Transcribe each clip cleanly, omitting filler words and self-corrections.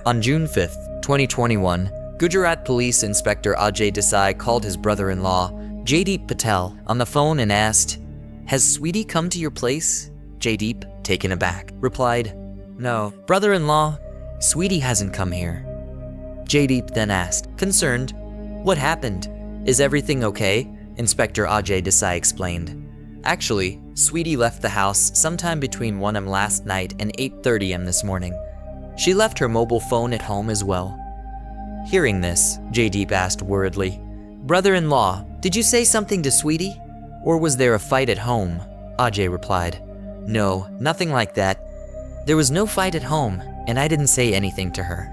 On June 5th, 2021, Gujarat Police Inspector Sweety Desai called his brother-in-law, Jaydeep Patel, on the phone and asked, "Has Sweety come to your place?" Jaydeep, taken aback, replied, "No, brother-in-law, Sweety hasn't come here." Jaydeep then asked, concerned, "What happened? Is everything okay?" Inspector Sweety Desai explained, "Actually, Sweety left the house sometime between 1 am last night and 8:30 am this morning. She left her mobile phone at home as well." Hearing this, Jaydeep asked worriedly, "Brother-in-law, did you say something to Sweety? Or was there a fight at home?" Ajay replied, "No, nothing like that. There was no fight at home, and I didn't say anything to her.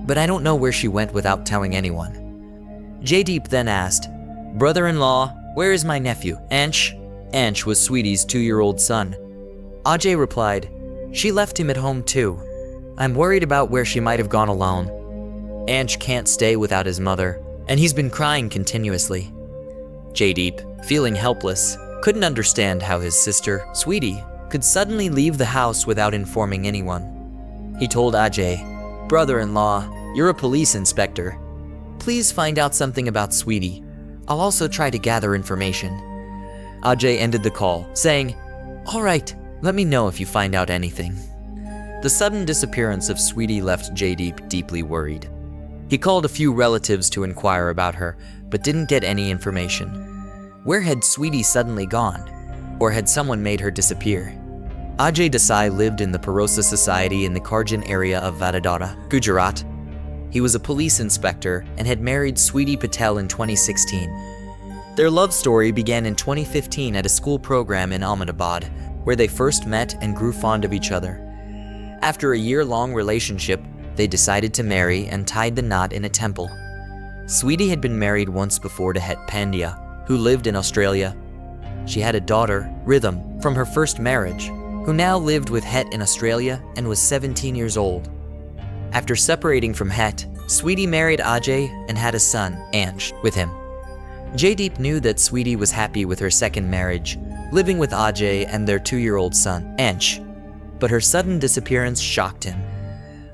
But I don't know where she went without telling anyone." Jaydeep then asked, "Brother-in-law, where is my nephew, Ansh?" Ansh was Sweety's 2-year-old son. Ajay replied, "She left him at home too. I'm worried about where she might have gone alone. Ansh can't stay without his mother, and he's been crying continuously." Jaydeep, feeling helpless, couldn't understand how his sister, Sweety, could suddenly leave the house without informing anyone. He told Ajay, "Brother-in-law, you're a police inspector. Please find out something about Sweety. I'll also try to gather information." Ajay ended the call, saying, "All right, let me know if you find out anything." The sudden disappearance of Sweety left Jaydeep deeply worried. He called a few relatives to inquire about her, but didn't get any information. Where had Sweety suddenly gone? Or had someone made her disappear? Sweety Desai lived in the Parosa society in the Karjan area of Vadodara, Gujarat. He was a police inspector and had married Sweety Patel in 2016. Their love story began in 2015 at a school program in Ahmedabad, where they first met and grew fond of each other. After a year-long relationship, they decided to marry and tied the knot in a temple. Sweety had been married once before to Het Pandya, who lived in Australia. She had a daughter, Rhythm, from her first marriage, who now lived with Het in Australia and was 17 years old. After separating from Het, Sweety married Ajay and had a son, Ansh, with him. Jaydeep knew that Sweety was happy with her second marriage, living with Ajay and their 2-year-old son, Ansh. But her sudden disappearance shocked him.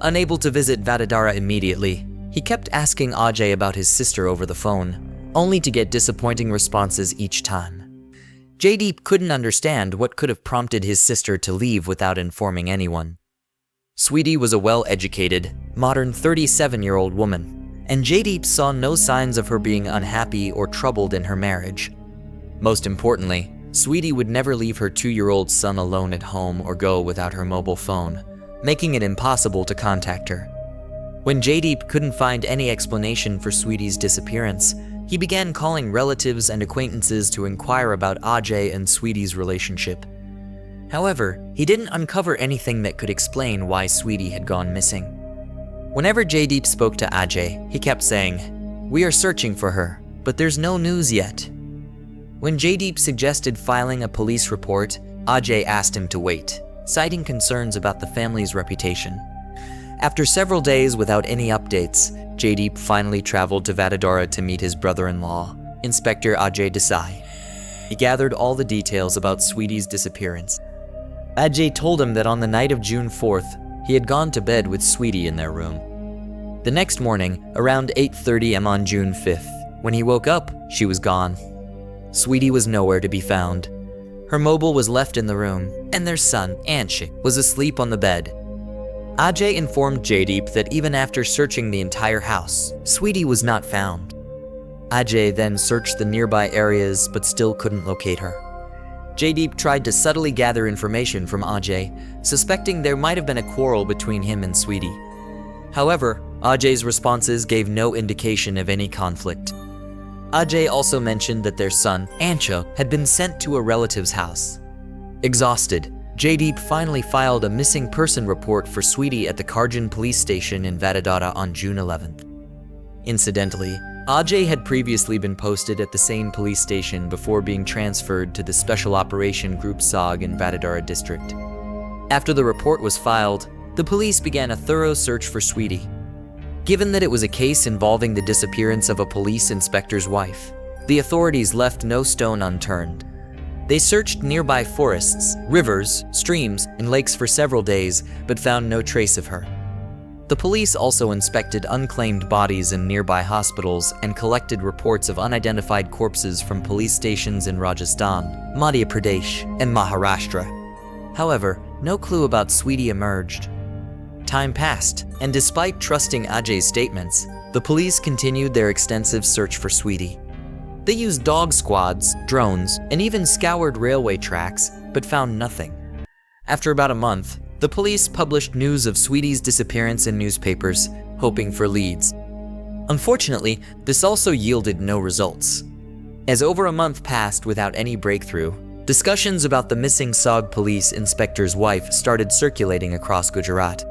Unable to visit Vadodara immediately, he kept asking Ajay about his sister over the phone, only to get disappointing responses each time. Jaydeep couldn't understand what could have prompted his sister to leave without informing anyone. Sweety was a well-educated, modern 37-year-old woman, and Jaydeep saw no signs of her being unhappy or troubled in her marriage. Most importantly, Sweety would never leave her 2-year-old son alone at home or go without her mobile phone, making it impossible to contact her. When Jaydeep couldn't find any explanation for Sweety's disappearance, he began calling relatives and acquaintances to inquire about Ajay and Sweety's relationship. However, he didn't uncover anything that could explain why Sweety had gone missing. Whenever Jaydeep spoke to Ajay, he kept saying, "We are searching for her, but there's no news yet." When Jaydeep suggested filing a police report, Ajay asked him to wait, citing concerns about the family's reputation. After several days without any updates, Jaydeep finally traveled to Vadodara to meet his brother-in-law, Inspector Sweety Desai. He gathered all the details about Sweety's disappearance. Ajay told him that on the night of June 4th, he had gone to bed with Sweety in their room. The next morning, around 8:30 am on June 5th, when he woke up, she was gone. Sweety was nowhere to be found. Her mobile was left in the room, and their son, Anshik, was asleep on the bed. Ajay informed Jaydeep that even after searching the entire house, Sweety was not found. Ajay then searched the nearby areas but still couldn't locate her. Jaydeep tried to subtly gather information from Ajay, suspecting there might have been a quarrel between him and Sweety. However, Ajay's responses gave no indication of any conflict. Ajay also mentioned that their son, Anshuk, had been sent to a relative's house. Exhausted, Jaydeep finally filed a missing person report for Sweety at the Karjan police station in Vadodara on June 11th. Incidentally, Ajay had previously been posted at the same police station before being transferred to the Special Operation Group SOG in Vadodara district. After the report was filed, the police began a thorough search for Sweety. Given that it was a case involving the disappearance of a police inspector's wife, the authorities left no stone unturned. They searched nearby forests, rivers, streams, and lakes for several days, but found no trace of her. The police also inspected unclaimed bodies in nearby hospitals and collected reports of unidentified corpses from police stations in Rajasthan, Madhya Pradesh, and Maharashtra. However, no clue about Sweety emerged. Time passed, and despite trusting Ajay's statements, the police continued their extensive search for Sweety. They used dog squads, drones, and even scoured railway tracks, but found nothing. After about a month, the police published news of Sweety's disappearance in newspapers, hoping for leads. Unfortunately, this also yielded no results. As over a month passed without any breakthrough, discussions about the missing Sog police inspector's wife started circulating across Gujarat.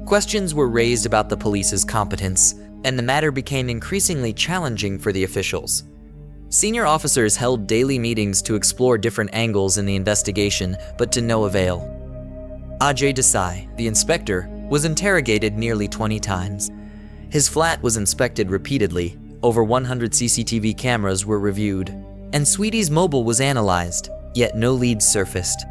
Questions were raised about the police's competence, and the matter became increasingly challenging for the officials. Senior officers held daily meetings to explore different angles in the investigation, but to no avail. Ajay Desai, the inspector, was interrogated nearly 20 times. His flat was inspected repeatedly, over 100 CCTV cameras were reviewed, and Sweety's mobile was analyzed, yet no leads surfaced.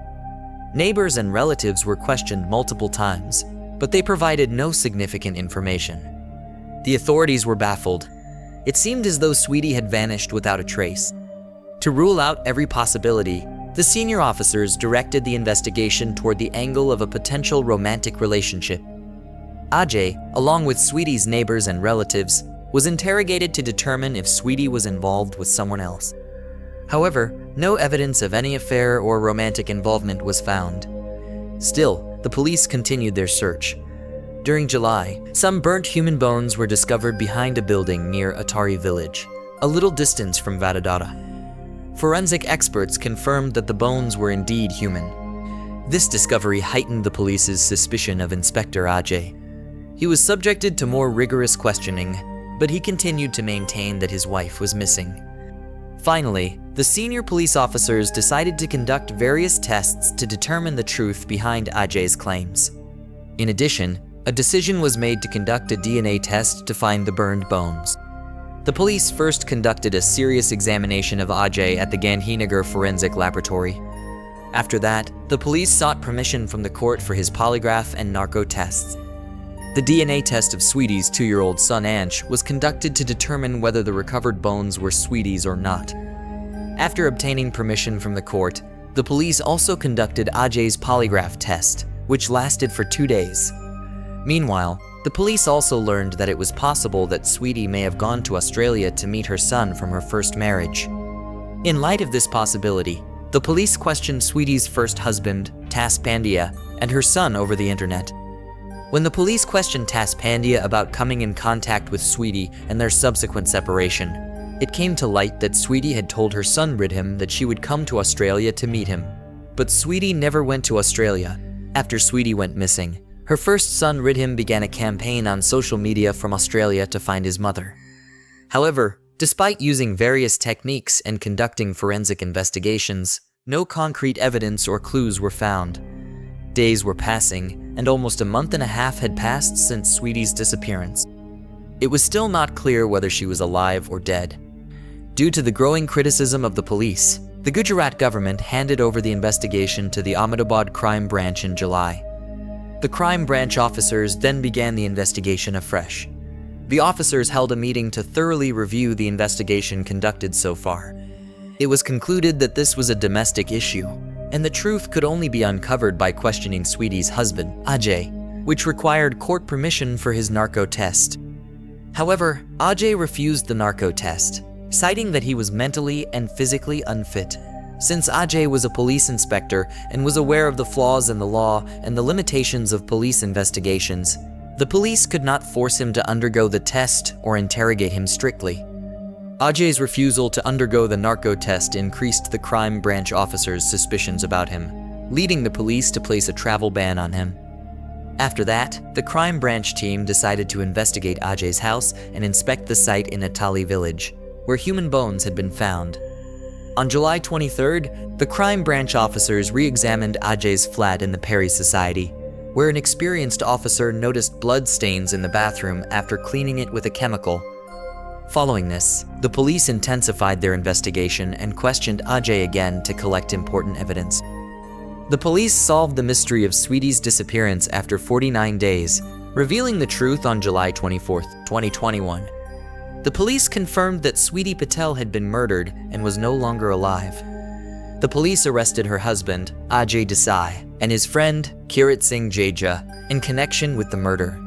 Neighbors and relatives were questioned multiple times, but they provided no significant information. The authorities were baffled. It seemed as though Sweety had vanished without a trace. To rule out every possibility, the senior officers directed the investigation toward the angle of a potential romantic relationship. Ajay, along with Sweety's neighbors and relatives, was interrogated to determine if Sweety was involved with someone else. However, no evidence of any affair or romantic involvement was found. Still, the police continued their search. During July, some burnt human bones were discovered behind a building near Atari village, a little distance from Vadodara. Forensic experts confirmed that the bones were indeed human. This discovery heightened the police's suspicion of Inspector Ajay. He was subjected to more rigorous questioning, but he continued to maintain that his wife was missing. Finally, the senior police officers decided to conduct various tests to determine the truth behind Ajay's claims. In addition, a decision was made to conduct a DNA test to find the burned bones. The police first conducted a serious examination of Ajay at the Gandhinagar Forensic Laboratory. After that, the police sought permission from the court for his polygraph and narco tests. The DNA test of Sweety's 2-year-old son Ansh was conducted to determine whether the recovered bones were Sweety's or not. After obtaining permission from the court, the police also conducted Ajay's polygraph test, which lasted for 2 days. Meanwhile, the police also learned that it was possible that Sweety may have gone to Australia to meet her son from her first marriage. In light of this possibility, the police questioned Sweety's first husband, Tas Pandya, and her son over the internet. When the police questioned Tas Pandya about coming in contact with Sweety and their subsequent separation, it came to light that Sweety had told her son Ridham that she would come to Australia to meet him. But Sweety never went to Australia. After Sweety went missing, her first son Ridham began a campaign on social media from Australia to find his mother. However, despite using various techniques and conducting forensic investigations, no concrete evidence or clues were found. Days were passing, and almost a month and a half had passed since Sweety's disappearance. It was still not clear whether she was alive or dead. Due to the growing criticism of the police, the Gujarat government handed over the investigation to the Ahmedabad Crime Branch in July. The crime branch officers then began the investigation afresh. The officers held a meeting to thoroughly review the investigation conducted so far. It was concluded that this was a domestic issue, and the truth could only be uncovered by questioning Sweety's husband, Ajay, which required court permission for his narco test. However, Ajay refused the narco test, citing that he was mentally and physically unfit. Since Ajay was a police inspector and was aware of the flaws in the law and the limitations of police investigations, the police could not force him to undergo the test or interrogate him strictly. Ajay's refusal to undergo the narco test increased the crime branch officers' suspicions about him, leading the police to place a travel ban on him. After that, the crime branch team decided to investigate Ajay's house and inspect the site in Atali village, where human bones had been found. On July 23rd, the crime branch officers re-examined Ajay's flat in the Perry Society, where an experienced officer noticed blood stains in the bathroom after cleaning it with a chemical. Following this, the police intensified their investigation and questioned Ajay again to collect important evidence. The police solved the mystery of Sweety's disappearance after 49 days, Revealing the truth on July 24, 2021. The police confirmed that Sweety Patel had been murdered and was no longer alive. The police arrested her husband, Ajay Desai, and his friend, Kirat Singh Jaja, in connection with the murder.